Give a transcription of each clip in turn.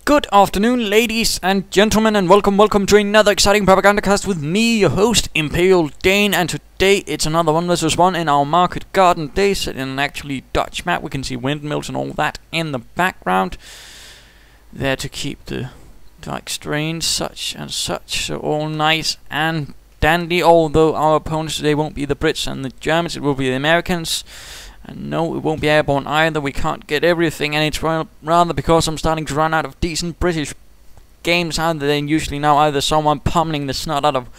Good afternoon, ladies and gentlemen, and welcome to another exciting Propagandacast with me, your host, ImperialDAne, and today it's another 1 vs 1 in our market garden day, set in an actually Dutch map. We can see windmills and all that in the background, there to keep the like strains such and such, so all nice and dandy, although our opponents today won't be the Brits and the Germans, it will be the Americans. And no, it won't be airborne either. We can't get everything, and it's rather because I'm starting to run out of decent British games either than usually now. Either someone pummeling the snot out of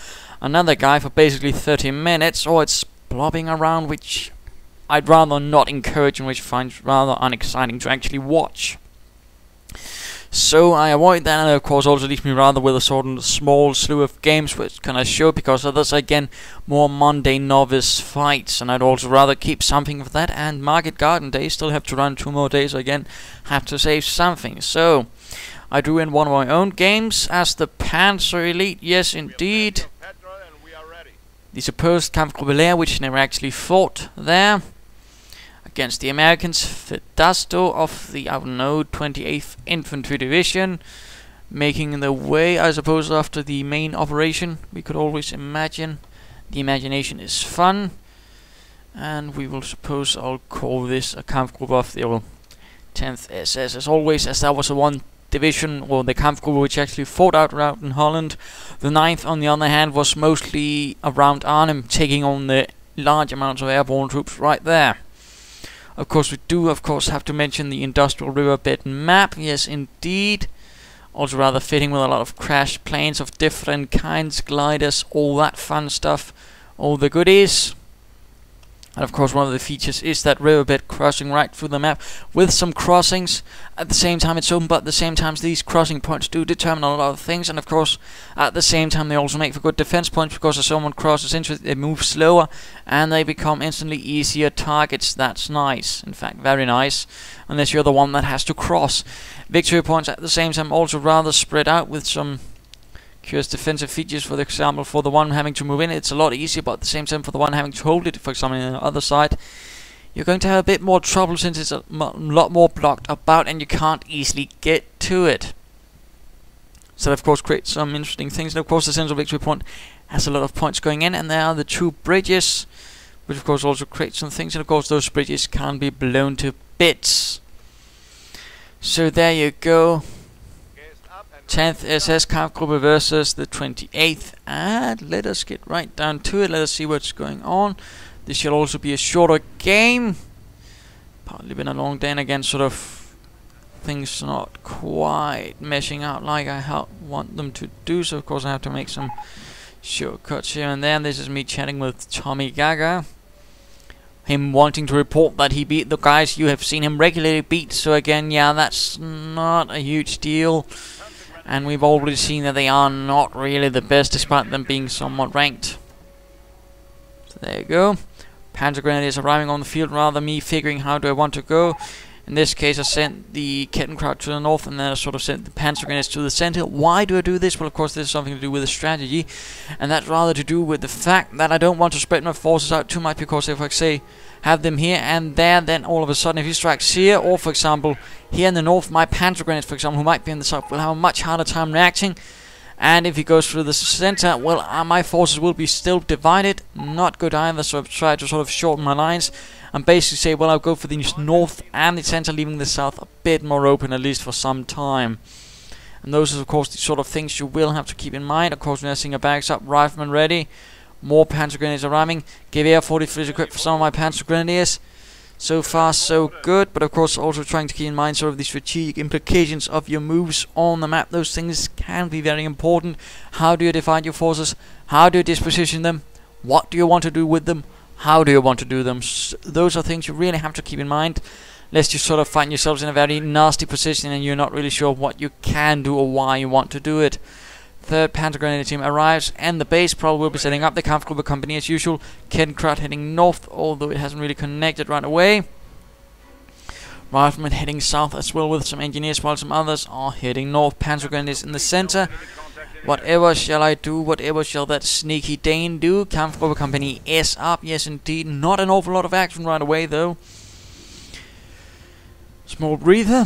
another guy for basically 30 minutes, or it's blobbing around, which I'd rather not encourage and which I find rather unexciting to actually watch. So I avoid that, and of course also leaves me rather with a sort of small slew of games which can I show, because others again more mundane novice fights, and I'd also rather keep something of that. And market garden day still have to run 2 more days, so again have to save something. So I drew in one of my own games as the Panzer Elite, yes indeed, the supposed Kampfgruppe which never actually fought there, against the Americans, Vestadon of the, 28th Infantry Division, making their way, I suppose, after the main operation. We could always imagine. The imagination is fun. And we will suppose I'll call this a Kampfgruppe of the 10th SS, as always, as that was the one division, or the Kampfgruppe, which actually fought out in Holland. The 9th, on the other hand, was mostly around Arnhem, taking on the large amounts of airborne troops right there. Of course, we do, have to mention the Industrial Riverbed map. Yes, indeed. Also rather fitting with a lot of crashed planes of different kinds, gliders, all that fun stuff, all the goodies. And of course, one of the features is that riverbed crossing right through the map, with some crossings. At the same time it's open, but at the same time these crossing points do determine a lot of things. And of course, at the same time they also make for good defense points, because if someone crosses into it, they move slower and they become instantly easier targets. That's nice, in fact very nice, unless you're the one that has to cross. Victory points at the same time also rather spread out, with some curious defensive features. For example, for the one having to move in, it's a lot easier, but at the same time for the one having to hold it, for example on the other side, you're going to have a bit more trouble, since it's a lot more blocked about and you can't easily get to it. So that of course creates some interesting things. And of course the central victory point has a lot of points going in, and there are the 2 bridges, which of course also create some things, and of course those bridges can be blown to bits. So there you go. 10th SS Kampfgruppe versus the 28th, and let us get right down to it. Let us see what's going on. This shall also be a shorter game. Partly been a long day, and again sort of things not quite meshing out like I want them to do, so of course I have to make some shortcuts here and there. And this is me chatting with Tommy Gaga, him wanting to report that he beat the guys you have seen him regularly beat. So again, yeah, that's not a huge deal. And we've already seen that they are not really the best, despite them being somewhat ranked. So there you go. Panzer Grenadiers arriving on the field, rather me figuring how do I want to go. In this case I sent the Kettenkraut to the north, and then I sort of sent the Panzer Grenadiers to the center. Why do I do this? Well, of course this is something to do with the strategy, and that's rather to do with the fact that I don't want to spread my forces out too much, because if I say have them here and there, then all of a sudden if he strikes here, or for example here in the north, my Panzer Grenadiers, for example, who might be in the south, will have a much harder time reacting. And if he goes through the center, well, my forces will be still divided. Not good either, so I've tried to sort of shorten my lines and basically say, well, I'll go for the north and the center, leaving the south a bit more open, at least for some time. And those are of course the sort of things you will have to keep in mind. Of course, when I see a bags up, riflemen ready, more Panzer Grenadiers arriving, give air 43 equipped for some of my Panzer Grenadiers. So far so good, but of course also trying to keep in mind sort of the strategic implications of your moves on the map. Those things can be very important. How do you divide your forces? How do you disposition them? What do you want to do with them? How do you want to do them? Those are things you really have to keep in mind, lest you sort of find yourselves in a very nasty position and you're not really sure what you can do or why you want to do it. 3rd Panzer Grenadier team arrives, and the base probably will be setting up the Kampfgruppe company as usual. Kettenkraut heading north, although it hasn't really connected right away. Riflemen heading south as well with some engineers, while some others are heading north. Panzer Grenadiers in the center. Whatever shall I do? Whatever shall that sneaky Dane do? Kampfgruppe company is up, yes indeed. Not an awful lot of action right away though. Small breather.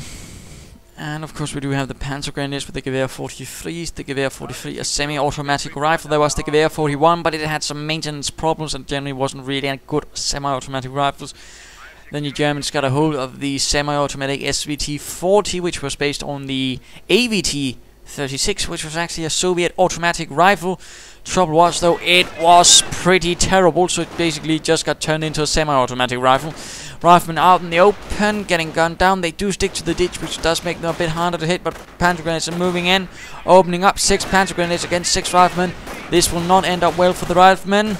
And of course we do have the Panzer Grenadiers with the Gewehr 43s. The Gewehr 43, a semi-automatic rifle. There was the Gewehr 41, but it had some maintenance problems and generally wasn't really any good semi-automatic rifles. Then your Germans got a hold of the semi-automatic SVT 40, which was based on the AVT 36, which was actually a Soviet automatic rifle. Trouble was though, it was pretty terrible, so it basically just got turned into a semi-automatic rifle. Riflemen out in the open, getting gunned down. They do stick to the ditch, which does make them a bit harder to hit, but Panzer Grenadiers are moving in, opening up. 6 Panzer Grenadiers against 6 Riflemen. This will not end up well for the Riflemen.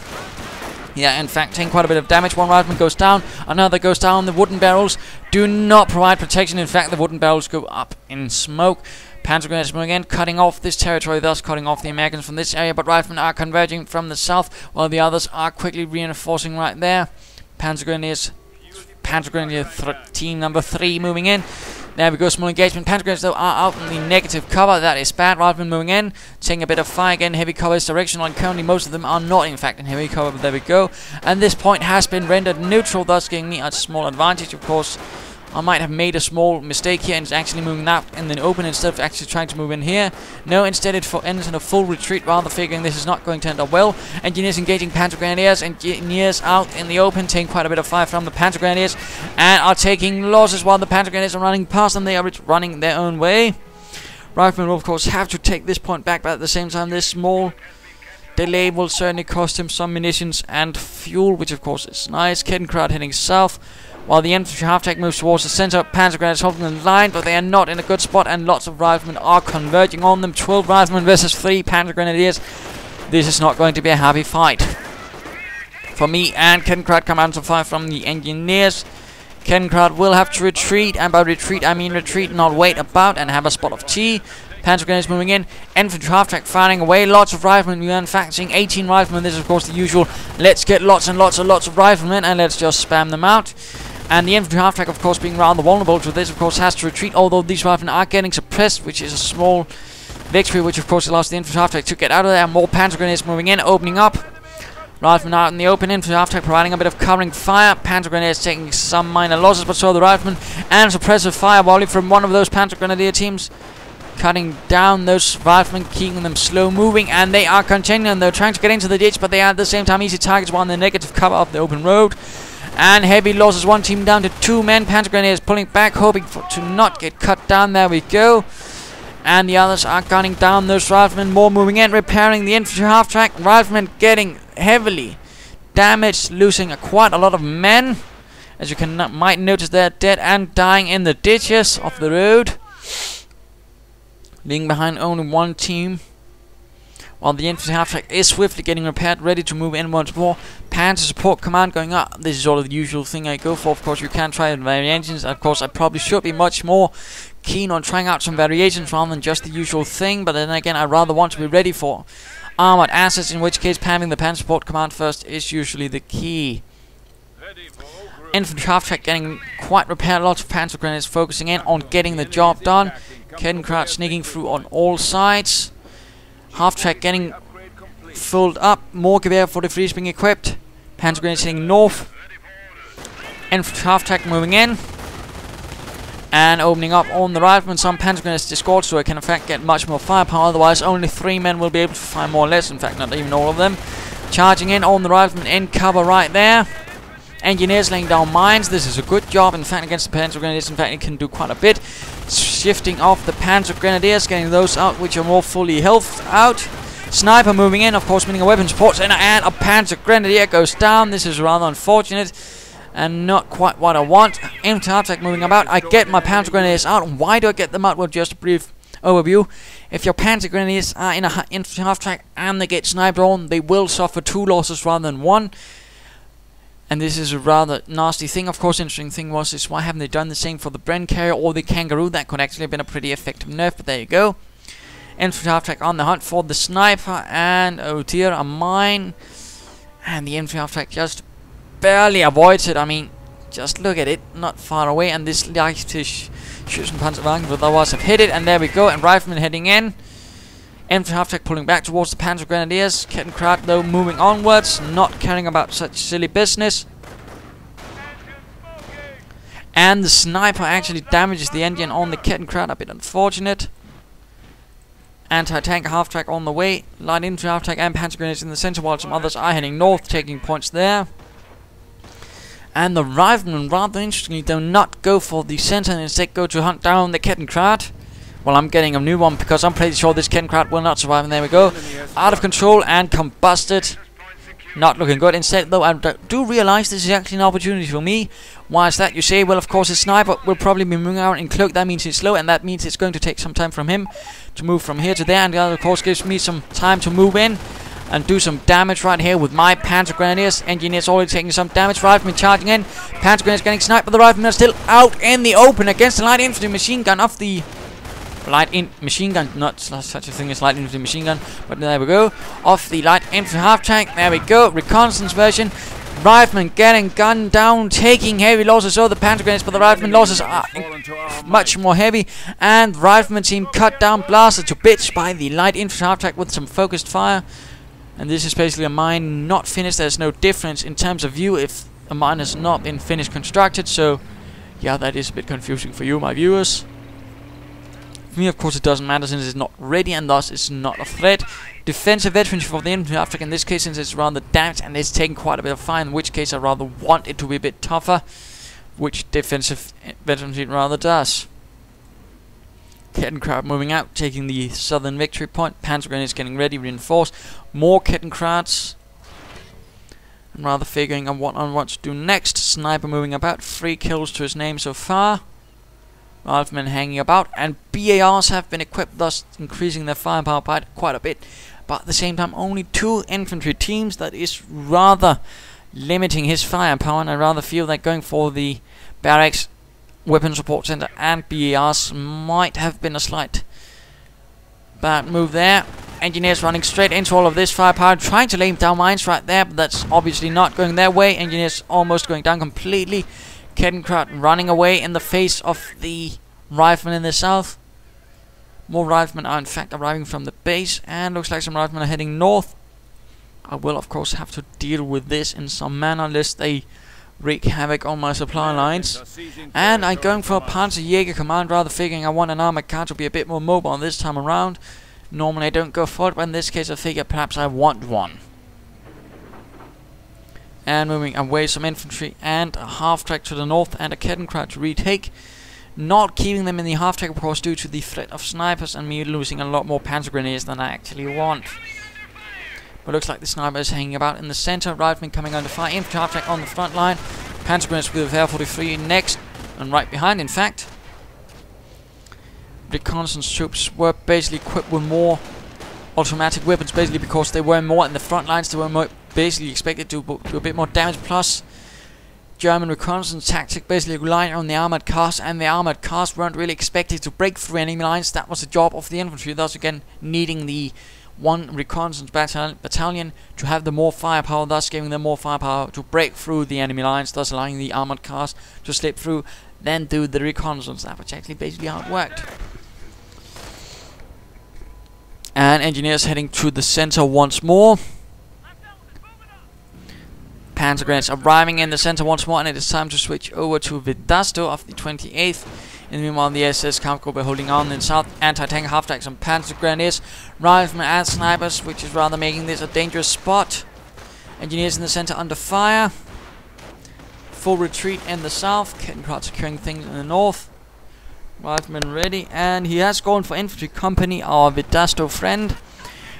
Yeah, in fact, taking quite a bit of damage. 1 Rifleman goes down, another goes down. The wooden barrels do not provide protection. In fact, the wooden barrels go up in smoke. Panzer Grenadiers moving in, cutting off this territory, thus cutting off the Americans from this area, but Riflemen are converging from the south, while the others are quickly reinforcing right there. Panzer Grenadier team number 3 moving in. There we go, small engagement. Panzer Grenadiers though are out in the negative cover. That is bad. Riflemen moving in, taking a bit of fire again. Heavy cover is directional, and currently most of them are not in fact in heavy cover, but there we go. And this point has been rendered neutral, thus giving me a small advantage. Of course, I might have made a small mistake here and actually moving out in the open instead of actually trying to move in here. No, instead it ends in a full retreat, rather figuring this is not going to end up well. Engineers engaging Panzer Grenadiers. Engineers out in the open, taking quite a bit of fire from the Panzer Grenadiers and are taking losses while the Panzer Grenadiers are running past them. They are running their own way. Riflemen will of course have to take this point back, but at the same time this small delay will certainly cost him some munitions and fuel, which of course is nice. Kettenkrad heading south, while the infantry half-track moves towards the center. Panzer Grenadiers holding in line, but they are not in a good spot, and lots of Riflemen are converging on them. 12 Riflemen versus 3 Panzer Grenadiers. This is not going to be a happy fight for me. And Kettenkrad come out to fire from the engineers. Kettenkrad will have to retreat, and by retreat I mean retreat, not wait about and have a spot of tea. Panzer Grenadiers moving in, infantry half-track firing away, lots of Riflemen. We are in fact seeing 18 Riflemen. This is of course the usual, let's get lots and lots of Riflemen and let's just spam them out. And the infantry half-track of course being rather vulnerable to this, of course has to retreat, although these Riflemen are getting suppressed, which is a small victory, which of course allows the infantry half-track to get out of there. More Panzer Grenadiers moving in, opening up. Riflemen out in the open, infantry half-track providing a bit of covering fire. Panzer Grenadiers taking some minor losses, but so are the Riflemen. And suppressive fire volley from one of those Panzer Grenadier teams, cutting down those Riflemen, keeping them slow moving, and they are continuing. They're trying to get into the ditch, but they are at the same time easy targets while in the negative cover of the open road. And heavy losses, one team down to 2 men. Panzer Grenadiers pulling back, hoping to not get cut down. There we go. And the others are gunning down those Riflemen. More moving in, repairing the infantry half-track. Riflemen getting heavily damaged, losing quite a lot of men. As you might notice, they're dead and dying in the ditches of the road, leaving behind only 1 team, while the infantry half-track is swiftly getting repaired, ready to move in once more. Panzer support command going up. This is all the usual thing I go for. Of course, you can try variations. Of course, I probably should be much more keen on trying out some variations rather than just the usual thing, but then again, I rather want to be ready for armored assets, in which case pamming the Panzer support command first is usually the key. Infantry half-track getting quite repaired, lots of Panzer Grenadiers focusing in on getting the job done. Kettenkrad sneaking through on all sides. Half-track getting filled up, more Gewehr 43s being equipped. Panzer Grenadiers heading north. Infantry half-track moving in and opening up on the Riflemen. Some Panzer Grenadiers discord, so I can in fact get much more firepower, otherwise only 3 men will be able to fire more or less, in fact not even all of them. Charging in on the Riflemen in cover right there. Engineers laying down mines. This is a good job, in fact, against the Panzer Grenadiers. In fact, it can do quite a bit. Shifting off the Panzer Grenadiers, getting those out which are more fully healthed out. Sniper moving in, of course, meaning a weapon support center, and a Panzer Grenadier goes down. This is rather unfortunate and not quite what I want. Infantry half-track moving about. I get my Panzer Grenadiers out. And why do I get them out? Well, just a brief overview. If your Panzer Grenadiers are in a infantry half-track and they get sniped on, they will suffer 2 losses rather than 1. And this is a rather nasty thing. Of course, interesting thing was is why haven't they done the same for the Bren carrier or the Kangaroo? That could actually have been a pretty effective nerf, but there you go. Infantry half-track on the hunt for the sniper, and oh dear, a mine. And the infantry half-track just barely avoids it. I mean, just look at it, not far away, and this likes to shoot some Panzerwagen, but otherwise have hit it, and there we go. And Riflemen heading in. Infantry half-track pulling back towards the Panzer Grenadiers. Kettenkrad though moving onwards, not caring about such silly business. And the sniper actually damages the engine on the Kettenkrad, a bit unfortunate. Anti-tank half-track on the way. Light infantry half-track and panzer grenades in the center, while some others are heading north, taking points there. And the riflemen, rather interestingly, do not go for the center and instead go to hunt down the Kettenkrad. Well, I'm getting a new one because I'm pretty sure this Kettenkrad will not survive. And there we go. Out of control and combusted. Not looking good. Instead, though, I do realize this is actually an opportunity for me. Why is that? You say, well, of course, his sniper will probably be moving out in cloak. That means he's slow, and that means it's going to take some time from him to move from here to there. And the other, of course, gives me some time to move in and do some damage right here with my Panzer Grenadiers. Engineers already taking some damage. Riflemen charging in. Panzer Grenadiers getting sniped, but the riflemen are still out in the open against the light infantry machine gun of the machine gun, not such a thing as light infantry machine gun, but there we go. Off the light infantry half tank, there we go. Reconnaissance version. Riflemen getting gunned down, taking heavy losses. So the Panzer Grenades, but the riflemen losses are much more heavy. And riflemen team cut down, blasted to bits by the light infantry half tank with some focused fire. And this is basically a mine not finished. There's no difference in terms of view if a mine has not been finished constructed. So yeah, that is a bit confusing for you, my viewers. For me, of course, it doesn't matter since it's not ready and thus it's not a threat. Defensive veterans for the infantry half-track in this case, since it's rather damaged and it's taking quite a bit of fire, in which case I rather want it to be a bit tougher, which defensive veterans it rather does. Kettenkrad moving out, taking the southern victory point. Panzer Grenadiers getting ready, reinforced. More Kettenkrads. I'm rather figuring on what to do next. Sniper moving about, 3 kills to his name so far. Riflemen hanging about, and BARs have been equipped, thus increasing their firepower by quite a bit. But at the same time, only 2 infantry teams. That is rather limiting his firepower, and I rather feel that going for the barracks, weapon support center, and BARs might have been a slight bad move there. Engineers running straight into all of this firepower, trying to lay down mines right there, but that's obviously not going their way. Engineers almost going down completely. Kettenkrad running away in the face of the riflemen in the south. More riflemen are in fact arriving from the base, and looks like some riflemen are heading north. I will of course have to deal with this in some manner lest they wreak havoc on my supply lines. And I'm going for a Panzerjäger command, rather figuring I want an armored car to be a bit more mobile this time around. Normally I don't go for it, but in this case I figure perhaps I want one. And moving away some infantry and a half-track to the north and a Kettenkrad to retake. Not keeping them in the half-track, of course, due to the threat of snipers and me losing a lot more Panzer Grenadiers than I actually want. But looks like the sniper is hanging about in the center. Riflemen coming under fire. Infantry half-track on the front line. Panzer Grenadiers with a 43 next and right behind, in fact. Reconnaissance troops were basically equipped with more automatic weapons, basically because they were more in the front lines. They were more basically expected to do a bit more damage. Plus, German reconnaissance tactic basically relying on the armored cars, and the armored cars weren't really expected to break through enemy lines. That was the job of the infantry, thus again needing the one reconnaissance battalion to have the more firepower, thus giving them more firepower to break through the enemy lines, thus allowing the armored cars to slip through, then do the reconnaissance. That was actually basically how it worked. And engineers heading to the center once more. Panzer Grenadiers arriving in the center once more, and it is time to switch over to Vestadon of the 28th. In the meanwhile, the SS Kampfgruppe holding on in south. Anti-tank half-tanks and Panzer Grenadiers, riflemen and snipers, which is rather making this a dangerous spot. Engineers in the center under fire. Full retreat in the south. Kettenkrad securing things in the north. Riflemen ready, and he has gone for infantry company, our Vestadon friend.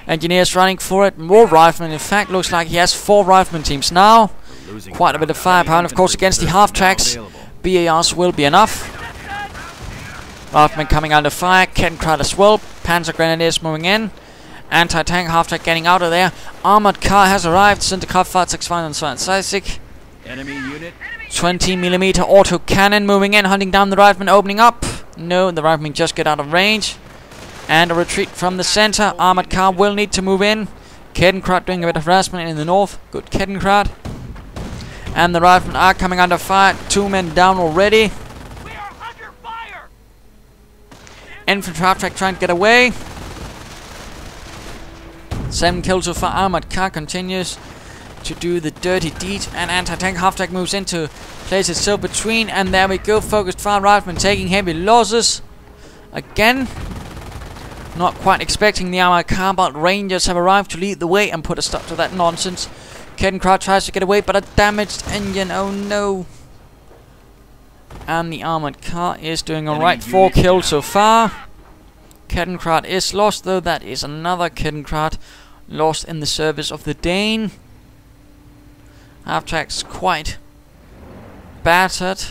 Engineers running for it, more riflemen. In fact, looks like he has 4 rifleman teams now. Quite a bit of firepower, and of course against the half-tracks, BARs will be enough. Riflemen coming under fire, Kettenkrad as well. Panzer Grenadiers moving in. Anti-tank half-track getting out of there. Armored car has arrived. Sinterkraftfahrzeug enemy unit. 20mm auto cannon moving in, hunting down the riflemen, opening up. No, the riflemen just get out of range. And a retreat from the center. Armored car will need to move in. Kettenkrad doing a bit of harassment in the north. Good Kettenkrad. And the riflemen are coming under fire. 2 men down already. We are under fire. Infantry half-track trying to get away. 7 kills so far. Armored car continues. to do the dirty deed, and anti-tank half-track moves in to place itself between, and there we go, focused fire rifleman taking heavy losses again. Not quite expecting the armored car, but Rangers have arrived to lead the way and put a stop to that nonsense. Kettenkrad tries to get away, but a damaged engine, oh no. And the armored car is doing alright, 4 kills so far. Kettenkrad is lost, though. That is another Kettenkrad lost in the service of the Dane. Half-track's quite battered.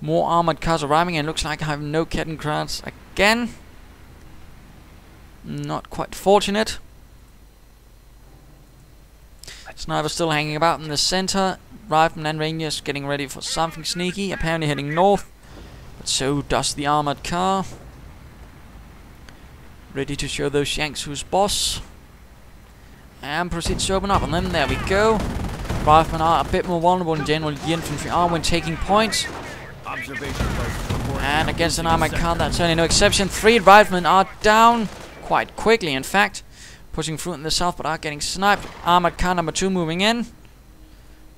More armored cars arriving, and looks like I have no Kettenkrads again. Not quite fortunate. Sniper still hanging about in the center. Riflemen and Rangers getting ready for something sneaky, apparently heading north. But so does the armored car. Ready to show those Yanks who's boss. And proceeds to open up on them. There we go. Riflemen are a bit more vulnerable in general. The infantry are when taking points. And against an armored car, that's certainly no exception. 3 riflemen are down quite quickly, in fact. Pushing through in the south, but are getting sniped. Armored car number 2 moving in.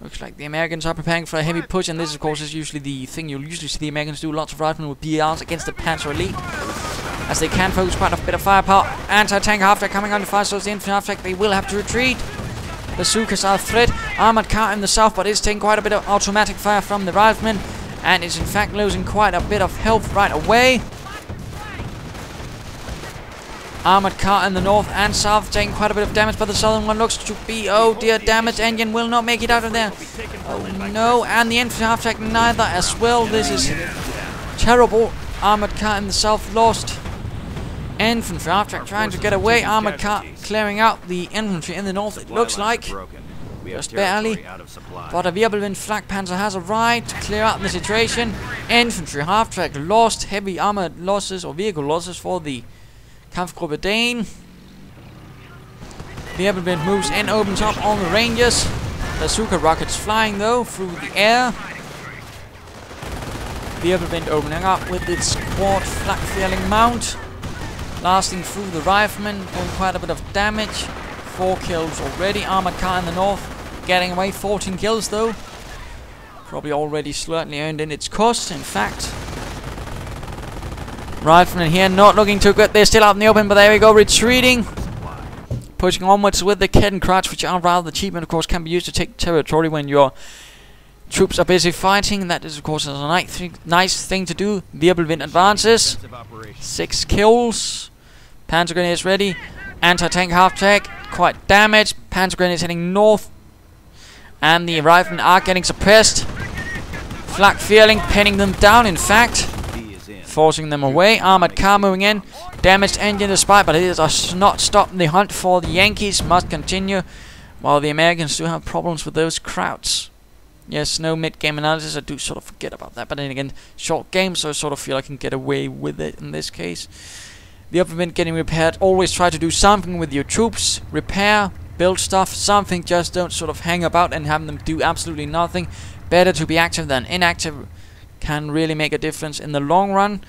Looks like the Americans are preparing for a heavy push, and this, of course, is usually the thing you'll usually see the Americans do. Lots of riflemen with PRs against the Panzer Elite, as they can focus quite a bit of firepower. Anti-tank half-track coming under fire, so the infantry half-track, they will have to retreat. Bazookas are a threat. Armored car in the south, but it's taking quite a bit of automatic fire from the riflemen, and is in fact losing quite a bit of health right away. Armored car in the north and south taking quite a bit of damage, but the southern one looks to be, oh dear, damaged engine will not make it out of there. Oh no, and the infantry half-track neither as well. This is terrible. Armored car in the south lost. Infantry half-track trying to get away. Armored car clearing out the infantry in the north, it looks like. Just barely. But a Wirbelwind flak panzer has arrived to clear out the situation. Infantry half-track lost. Heavy armored losses or vehicle losses for the Kampfgruppe Dane. The Wirbelwind moves in, opens up on the Rangers. Bazooka rockets flying though through the air. The Wirbelwind opening up with its quad flak feeling mount, lasting through the riflemen, doing quite a bit of damage. 4 kills already. Armored car in the north getting away, 14 kills though. Probably already slightly earned in its cost, in fact. Riflemen here not looking too good. They're still out in the open, but there we go, retreating. Pushing onwards with the Kettenkrads, which are rather cheap and of course can be used to take territory when your troops are busy fighting. That is of course a nice thing to do. Wirbelwind advances. 6 kills. Panzer grenades ready. Anti-tank half-track quite damaged. Panzer grenades heading north. And the riflemen are getting suppressed. Flak feeling, pinning them down in fact. Forcing them away. Armored car moving in. Damaged engine despite, but it does not stop the hunt for the Yankees. Must continue, while the Americans do have problems with those crowds. Yes, no mid-game analysis. I do sort of forget about that, but then again, short game, so I sort of feel I can get away with it in this case. The Wirbelwind getting repaired. Always try to do something with your troops. Repair, build stuff, something. Just don't sort of hang about and have them do absolutely nothing. Better to be active than inactive. Can really make a difference in the long run.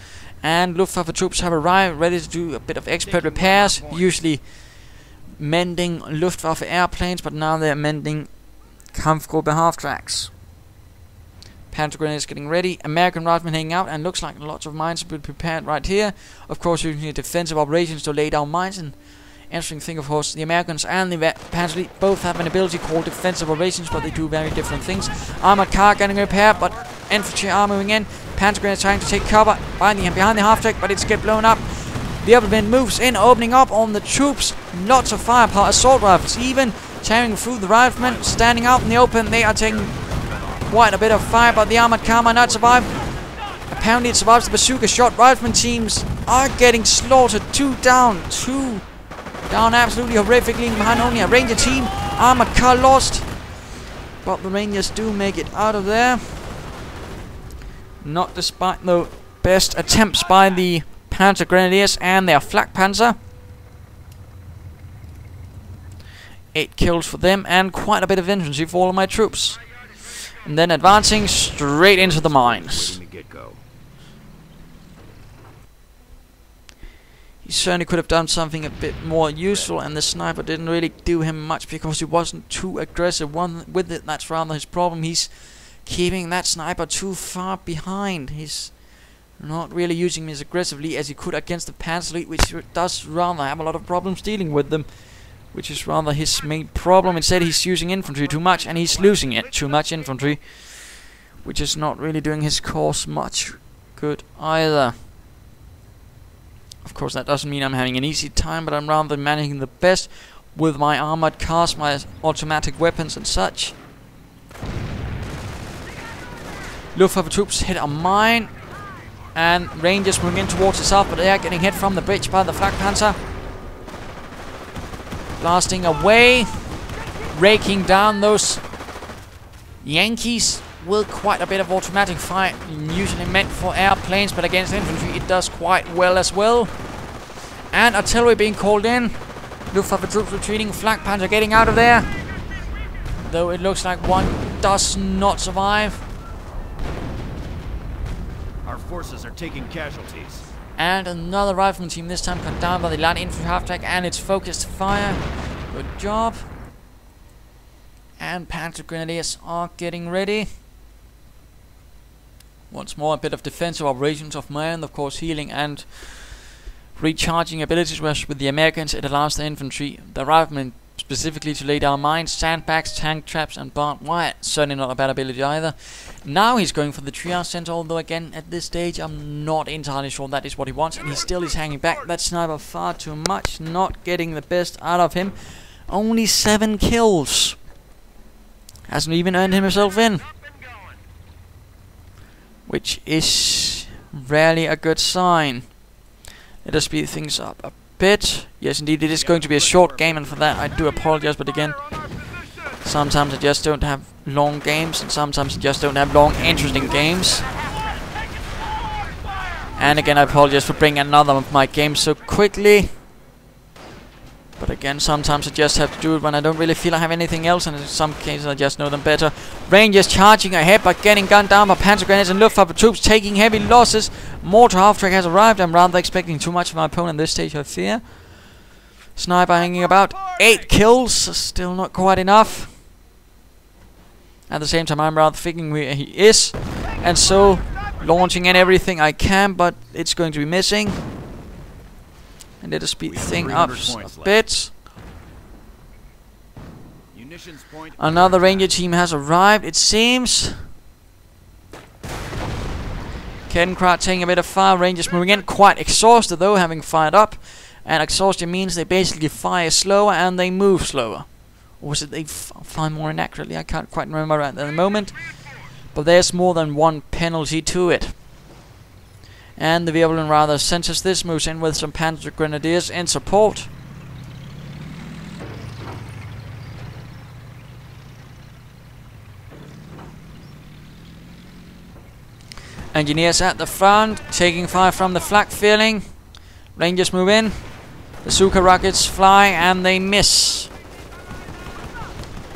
And Luftwaffe troops have arrived, ready to do a bit of expert repairs, usually mending Luftwaffe airplanes, but now they're mending Kampfgruppe half-tracks. Panzer grenades getting ready, American riflemen hanging out, and looks like lots of mines have been prepared right here. Of course, using defensive operations to lay down mines. And interesting thing, of course, the Americans and the Panzer Elite both have an ability called defensive operations, but they do very different things. Armored car getting repaired, but infantry are moving in. Panzer grenades trying to take cover behind the half-track, but it's get blown up. The Wirbelwind moves in, opening up on the troops. Lots of firepower, assault rifles even tearing through the riflemen, standing out in the open. They are taking quite a bit of fire, but the armored car might not survive. Apparently it survives the bazooka shot. Rifleman teams are getting slaughtered. 2 down, 2 down absolutely horrifically, behind only a ranger team. Armored car lost, but the Rangers do make it out of there. Not despite the best attempts by the Panzer Grenadiers and their flak panzer. 8 kills for them, and quite a bit of infantry for all of my troops. And then advancing straight into the mines. he certainly could have done something a bit more useful, and the sniper didn't really do him much because he wasn't too aggressive with it. That's rather his problem. He's keeping that sniper too far behind. He's not really using him as aggressively as he could against the Panzer Elite, which does rather have a lot of problems dealing with them, which is rather his main problem. Instead, he's using infantry too much, and he's losing it. Too much infantry, which is not really doing his cause much good either. Of course, that doesn't mean I'm having an easy time, but I'm rather managing the best with my armored cars, my automatic weapons and such. Luftwaffe troops hit a mine, and Rangers moving in towards the south, but they are getting hit from the bridge by the Flak Panzer. Blasting away, raking down those Yankees with quite a bit of automatic fire, usually meant for airplanes, but against infantry it does quite well as well. And artillery being called in. Luftwaffe troops retreating, Flak Panzer getting out of there, though it looks like one does not survive. Our forces are taking casualties. And another rifleman team, this time cut down by the light infantry half-track and its focused fire. Good job. And Panzer Grenadiers are getting ready. Once more, a bit of defensive operations of my end, of course, healing and recharging abilities, whereas with the Americans it allows the infantry, the riflemen specifically, to lay down mines, sandbags, tank traps and barbed wire. Certainly not a bad ability either. Now he's going for the triage center, although again at this stage I'm not entirely sure that is what he wants, and he still is hanging back. That sniper far too much, not getting the best out of him. Only 7 kills. Hasn't even earned himself in, which is rarely a good sign. Let us speed things up a bit. Yes, indeed, it is going to be a short game, and for that I do apologize, but again, sometimes I just don't have long games, and sometimes I just don't have long, interesting games. And again, I apologize for bringing another of my games so quickly. But again, sometimes I just have to do it when I don't really feel I have anything else, and in some cases I just know them better. Rangers charging ahead but getting gunned down by Panzer Grenadiers and Luftwaffe troops taking heavy losses. Mortar half-track has arrived. I'm rather expecting too much of my opponent at this stage, I fear. Sniper hanging about. 8 kills, still not quite enough. At the same time, I'm rather thinking where he is, and so launching in everything I can, but it's going to be missing. And let us speed thing up a bit. Another Ranger team has arrived, it seems. Kedenkrat taking a bit of fire. Rangers moving in, quite exhausted though, having fired up. And exhaustion means they basically fire slower and they move slower. Or was it they fire more inaccurately? I can't quite remember right at the moment. But there's more than one penalty to it. And the Violin rather senses this, moves in with some Panzer Grenadiers in support. Engineers at the front, taking fire from the flak feeling. Rangers move in. Bazooka rockets fly and they miss.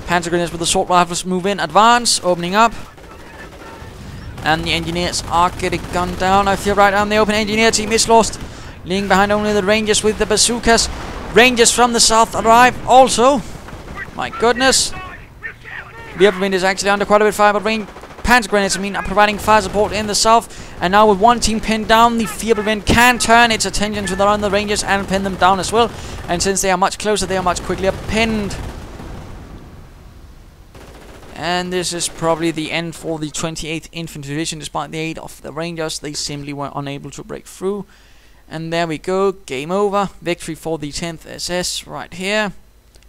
Panzer Grenadiers with assault rifles move in, advance, opening up. And the engineers are getting gunned down. I feel right down the open. Engineer team is lost. Leaving behind only the Rangers with the bazookas. Rangers from the south arrive also. My goodness. The upper wind is actually under quite a bit of fire, but Panzer Grenadiers are providing fire support in the south. And now with one team pinned down, the feeble wind can turn its attention to the Rangers and pin them down as well. And since they are much closer, they are much quicker pinned. And this is probably the end for the 28th Infantry Division. Despite the aid of the Rangers, they simply were unable to break through. And there we go, game over. Victory for the 10th SS right here,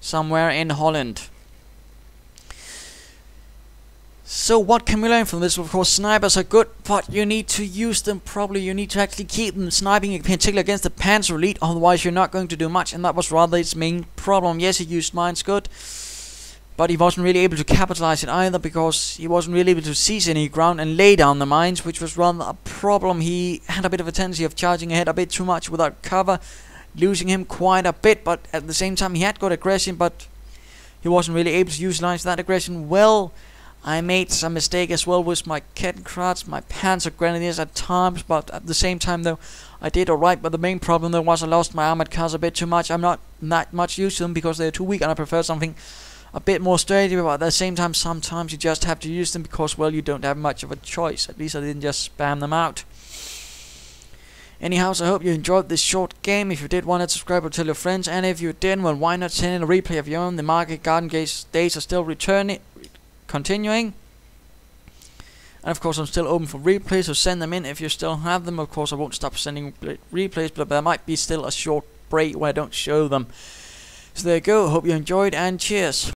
somewhere in Holland. So what can we learn from this? Of course, snipers are good, but you need to use them properly. You need to actually keep them sniping, in particular against the Panzer Elite, otherwise you're not going to do much, and that was rather its main problem. Yes, he used mines good, but he wasn't really able to capitalize it either, because he wasn't really able to seize any ground and lay down the mines, which was rather a problem. He had a bit of a tendency of charging ahead a bit too much without cover, losing him quite a bit, but at the same time he had good aggression, but he wasn't really able to utilize that aggression well. I made some mistake as well with my Kettenkrats, my Panzer Grenadiers at times, but at the same time though, I did alright. But the main problem though was I lost my armored cars a bit too much. I'm not that much used to them because they're too weak, and I prefer something a bit more sturdy. But at the same time, sometimes you just have to use them because, well, you don't have much of a choice. At least I didn't just spam them out. Anyhow, so I hope you enjoyed this short game. If you did, want to subscribe or tell your friends, and if you didn't, well, why not send in a replay of your own? The Market Garden days are still continuing, and of course I'm still open for replays, so send them in if you still have them. Of course I won't stop sending replays, but there might be still a short break where I don't show them. So there you go, hope you enjoyed, and cheers.